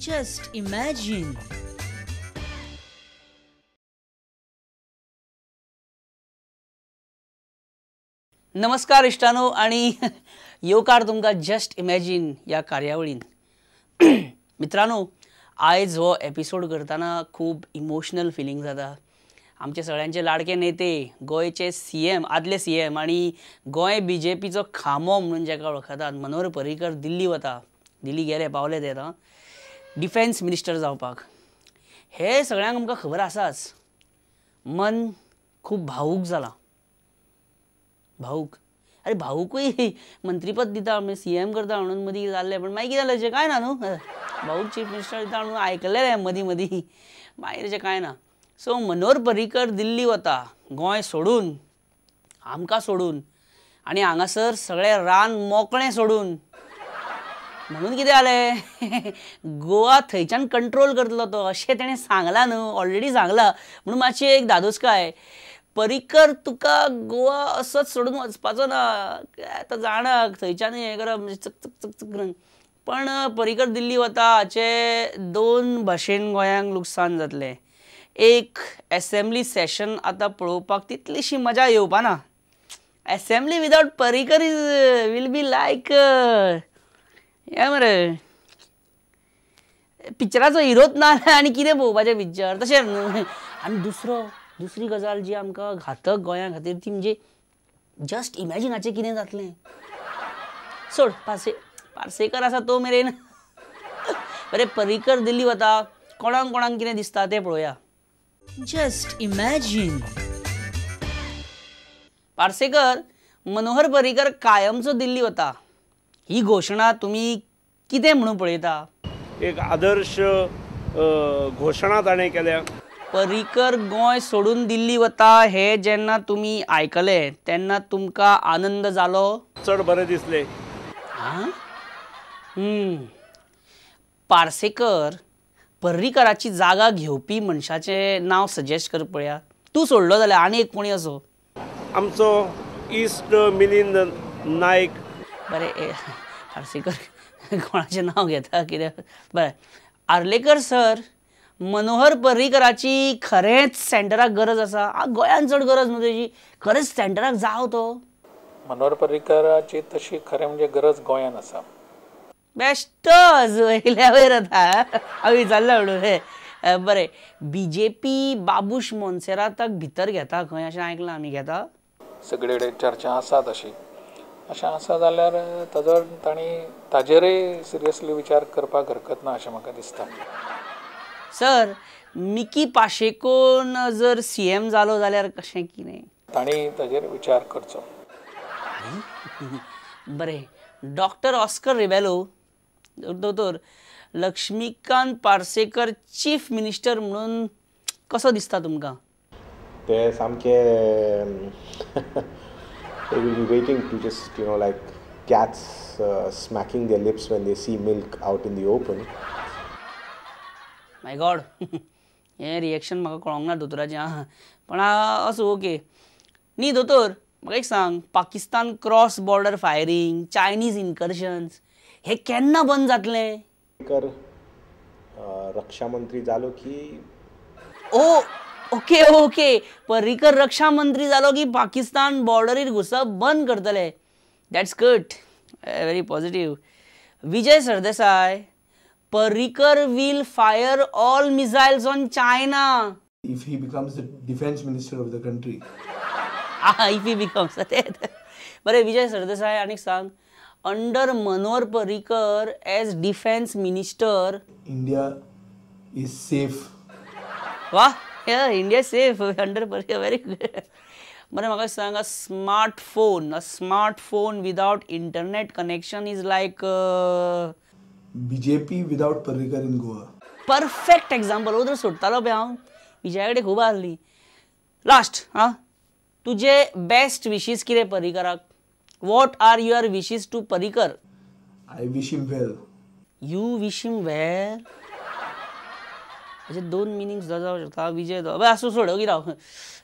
Just imagine. नमस्कार इष्टानो आणि येवकार तुमकां जस्ट इमॅजिन या कार्यावळीन. मित्रांनो, आयज हो एपिसोड करतना खूब इमोशनल फिलींग जाता. आमचे सगळ्यांचे लाडके नेते, गोंयचे सीएम, आदले सीएम आणि गोंय बीजेपीचो खामो म्हणून जेका वळखतात, मनोहर पर्रीकर दिल्ली वता. दिल्ली गेले, पावले ते आतां डिफेन्स मिनिस्टर जावपाक. हे सगळ्यांक आमकां खबर आसाच. मन खूब भावूक जाला. भावूक अरे भावूकूय मंत्रीपद दिता म्हणजे सीएम करता म्हणून मदीं जाल्लें, पण मागीर कितें जालें कांय ना न्हू. भावूक चीफ मिनिस्टर दिता म्हणून आयकलेलें मदीं मदीं, मागीर तेचें कांय ना. सो मनोहर पर्रीकर दिल्ली वता, गोंय सोडून, आमकां सोडून आनी हांगासर सगळें रान मोकळें सोडून. म्हणून कितें जालें, गोवा थंयच्यान कंट्रोल करतलो तो अशें तेणें सांगलां न्हू, ऑलरेडी सांगलां. म्हणून मातशी एक धादोसकाय, पर्रीकर तुका गोवा असोच सोडून वचपाचो ना. आतां जाणा थंयच्यान हें करप चक चक चक चक करून. पण पर्रीकर दिल्ली वता हाचे दोन भाशेन गोंयांक लुकसाण जातलें. एक, एसेंब्ली सेशन आतां पळोवपाक तितलीशी मजा येवपाना. Assembly without Parrikar will be like हें मरे पिक्चराचो हिरोच ना आनी कितें पळोवपाचें पिक्चर, तशें न्हू. आनी दुसरी गजाल जी आमकां घातक गोंया खातीर ती म्हणजे जस्ट इमॅजिनाचें कितें जातलें. सोड, पार्सेकर आसा तो मेरेन. बरें, पर्रीकर दिल्ली वता, कोणाक कितें दिसता तें पळोवया. Just imagine. पार्सेकर, मनोहर पर्रीकर कायमचो दिल्ली वता, ही घोशणा तुमी कितें म्हणून पळयता? एक आदर्श घोशणा ताणें केल्या. पर्रीकर गोंय सोडून दिल्ली वता हे जेन्ना तुमी आयकलें तेन्ना तुमकां आनंद जालो? चड बरें दिसलें. पार्सेकर, पर्रीकराची जागा घेवपी मनशाचें नांव सजेस्ट कर पळया. तूं सोडलो जाल्यार आनी एक कोणी असो. आमचो इश्ट मिलिंद नायक. बरें, पार्सेकर कोणाचें नांव घेता कितें. बरें, आर्लेकर सर, मनोहर पर्रीकराची खरेंच सेंटराक गरज आसा? गोंयांत चड गरज न्हू तेजी, खरेंच सेंटराक जाव तो? मनोहर पर्रीकराची तशी खरें म्हणजे गरज गोंयांत आसा. बेश्टच वयल्या वयर आतां हांव विचारलें म्हणून. हे बरें, बीजेपी बाबूश मोन्सेराताक भितर घेता खंय अशें आयकलां आमी, घेता? सगळे कडेन चर्चा आसा तशी. अशें आसा जाल्यार ताजेरय सिरियसली विचार करपाक हरकत ना अशें म्हाका दिसता. सर, मिकी पाशेकोन जर सीएम जालो जाल्यार कशें कितें? तांणी ताजेर विचार करचो. बरें, डॉक्टर ऑस्कर रिबेलो, दोतोर लक्ष्मीकांत पार्सेकर चीफ मिनिस्टर म्हणून कसो दिसता तुमकां? ते सामके they will be waiting to just, like cats smacking their lips when they see milk out in the open. My God, हें रिएक्शन म्हाका कळोंक ना दोतोराचें. पण असो ओके न्ही. दोतोर, म्हाका एक सांग, Pakistan cross border firing, Chinese incursions, हे केन्ना बंद जातलें? रक्षा मंत्री जालो की ओके, पर्रीकर रक्षा मंत्री जालो की पाकिस्तान बॉर्डरीर घुसप बंद करतले. That's good, very positive. Vijay Sardesai, Parrikar will fire all missiles on China if he becomes the defense minister of the country. If he becomes. बरे, विजय सरदेसाय, आनीक सांग, under Manohar Parrikar as defence minister India is safe. वाह, India safe under Parrikar, very good. बरें, म्हाका सांग, a smartphone without internet connection is like BJP without Parrikar in Goa. Perfect example. उदर सोडटालो पळय हांव, विजया कडेन खूब आसली. लास्ट, तुजे बेस्ट विशीस कितें पर्रीकराक? What are your wishes to Parrikar? I wish him well. You wish him well. हाचे दोन मिनिंग्स जावं शकता. विजय असो सोड की राव.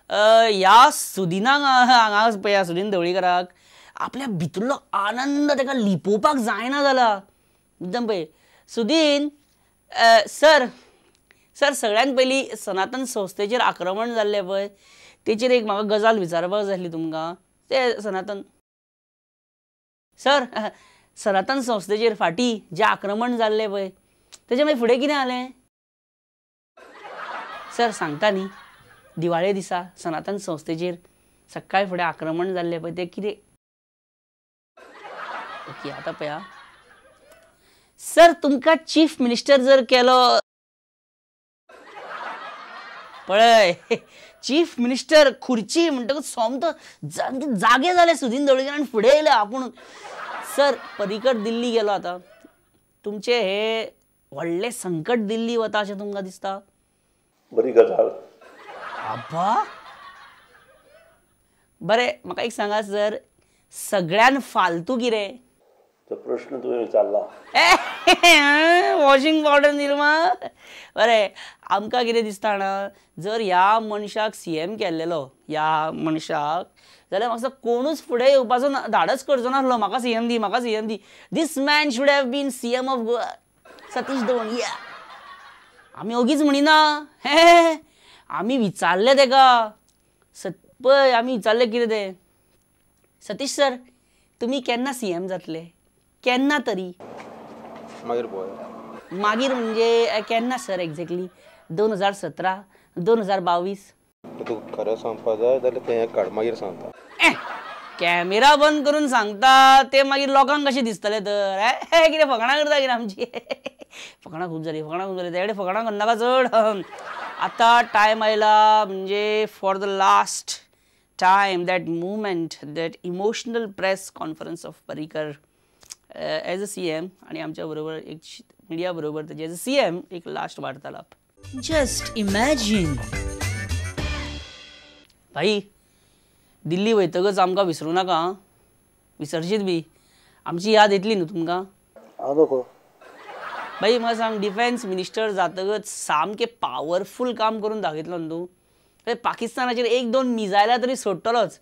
ह्या सुदिनाक हांगा पळय, सुदीन ढवळीकराक आपल्या भितरलो आनंद ताका लिपोवपाक जायना जाला. एकदम पळय, सुदीन सर सर सगळ्यात पयलीं सनातन संस्थेचेर आक्रमण जाल्लें पळय तेचेर एक म्हाका गजाल विचारपाक जाय आसली तुमकां. ते सनातन सर सनातन संस्थेचेर फाटीं जें आक्रमण जाल्लें पळय तेजें मागीर फुडें कितें जालें? सर सांगता न्ही, दिवाळे दिसा सनातन संस्थेचेर सकाळी फुडें आक्रमण जाल्लें पळय तें कितें? ओके आतां पळया सर, तुमकां चीफ मिनिस्टर जर केलो पळय चीफ मिनिस्टर खुर्ची म्हणटकच सोमतो जागे जाले सुदीन दळकर आनी फुडें येयले आपूण. सर पर्रीकर दिल्ली गेलो आतां, तुमचे हे व्हडले संकट दिल्ली वता अशें तुमकां दिसता? बरी गजाल. आब्बा बरें म्हाका एक सांगा सर, सगळ्यान फालतू कितें? तो प्रश्न तुवें विचारला. Washing powder Nirma. बरें आमकां कितें दिसता जाणा, जर ह्या मनशाक CM केल्लेलो ह्या मनशाक जाल्यार म्हाका कोणूच फुडें येवपाचो धाडच करचो नासलो म्हाका CM दी म्हाका CM दी. This man should have been CM of Goa. Satish Dhawan या आमी ओगीच म्हणिना. हे आमी विचारले तेका पळय आमी विचारले कितें तें, सतीश सर तुमी केन्ना CM जातले? केन्ना तरी? मागीर पळय. मागीर म्हणजे केन्ना सर एक्झॅक्टली? 2017 2022? तूं खरें सांगपाक जाय जाल्यार तें काड मागीर सांगता. कॅमेरा बंद करून सांगता ते मागीर लोकांक कशें दिसतले तर? हे कितें फकाणां करता कितें आमची? फकाणां खूब जाली तेकडे फकाणां करनाका चड. आतां टायम आयला म्हणजे for the last time that movement that emotional press conference of Parrikar as a CM आणि आमच्या बरोबर एक मिडिया बरोबर त्याचे एज अ CM एक लास्ट वार्तालाप. जस्ट इमॅजिन भाई दिल्ली वयतकच आमकां विसरूं नाका, विसरशीत बी. आमची याद येतली न्हू तुमकां? भाई म्हाका सांग, डिफेन्स मिनिस्टर जातकच सामकें पावरफूल काम करून दाखयतलो न्हू तूं. पाकिस्तानाचेर 1-2 मिजायलां तरी सोडटलोच.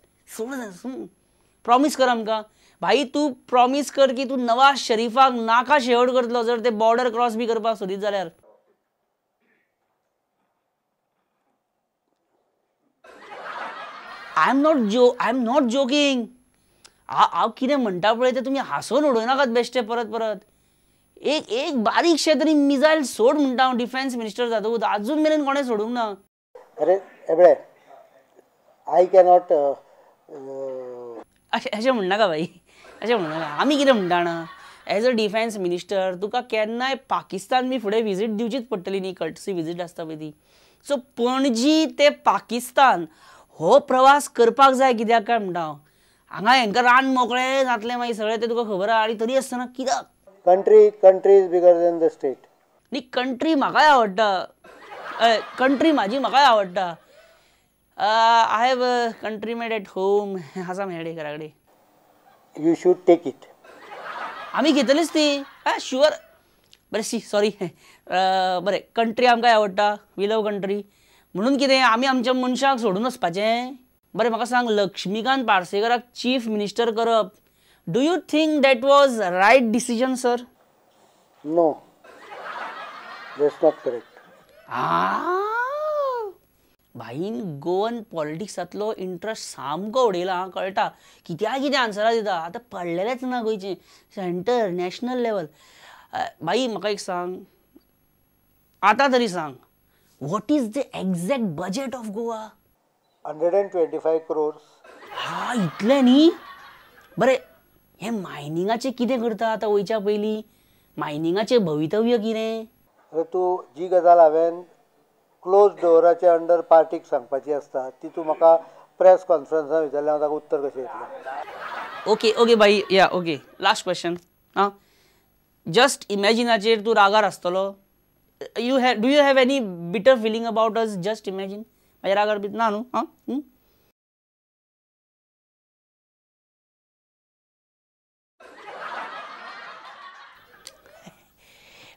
प्रॉमिस कर आमकां. भाई तूं प्रॉमिस कर की तूं नवाज शरीफाक नाका शेवट करतलो जर ते बॉर्डर क्रॉस बी करपाक सोदीत जाल्यार. I am not joking. हांव कितें म्हणटा पळय तें तुमी हांसून उडोवनाकात बेश्टे परत परत. एक बारीकशें तरी मिजायल सोड म्हणटा हांव डिफेन्स मिनिस्टर जातकूच. आजून मेरेन कोणें सोडूंक ना. अरे एबळे आय कॅनॉट अशें म्हणनाका भाई, अशें म्हणनाका. आमी कितें म्हणटा जाणा, एज अ डिफेन्स मिनिस्टर तुका केन्नाय पाकिस्तान बी फुडें विजीट दिवचीच पडटली न्ही, कर्टसी विजीट आसता पळय ती. सो पणजी ते पाकिस्तान हो प्रवास करपाक जाय. कित्याक काय म्हणटा हांव, हांगा हेंकां रान मोकळें जातलें मागीर सगळें तें तुका खबर आहा. आनी तरी आसतना कित्याक? Country is bigger than the state. न्ही कंट्री म्हाकाय आवडटा, कंट्री म्हाजी म्हाकाय आवडटा. I have a country made at home आसा म्हाजे घरा कडेन. You should take it. आमी घेतलीच ती शुअर. बरें सॉरी बरें कंट्री आमकां आवडटा, वी लव कंट्री. म्हणून कितें आमी आमच्या मनशाक सोडून वचपाचें? बरें म्हाका सांग, लक्ष्मीकांत पार्सेकराक चीफ मिनिस्टर करप, do you think that was right decision sir? No, that's not correct. भाईन गोवन पॉलिटिक्सांतलो इंट्रस्ट सामको उडयला हां, कळटा. कित्याक आन्सरां दिता आतां पडलेलेच ना गोंयचे सेंटर नॅशनल लेवल. भाई म्हाका एक सांग, आतां तरी सांग, what is the exact budget of Goa? 125 crores. हा इतलें न्ही? बरें हे मायनिंगाचें कितें करता आतां वयच्या पयलीं? मायनिंगाचें भवितव्य कितें? अरे तूं जी गजाल हांवें क्लोज डोराच्या अंडर पार्टीक सांगपाची आसता ती तूं म्हाका प्रेस कॉन्फरन्सान विचारल्यार हांव ताका उत्तर कशें दितलें? ओके भाई या ओके लास्ट क्वेश्चन. जस्ट इमॅजिनाचेर तूं रागार आसतलो. Do you have any bitter feeling about us? Just imagine. म्हाज्या रागार बी ना न्हू?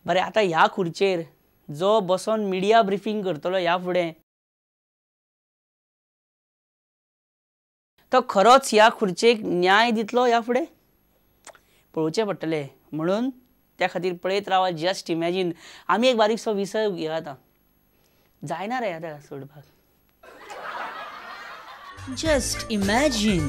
बरें आतां ह्या खुर्चेर जो बसोन मिडिया ब्रिफींग करतलो ह्या फुडें, तो खरोच ह्या खुर्चेक न्याय दितलो ह्या फुडें? पळोवचें पडटलें. म्हणून त्या खातीर पळयत रावा. जस्ट इमॅजीन आमी एक बारीकसो विसय घेया आतां, जायना रे आतां सोडपाक. Just imagine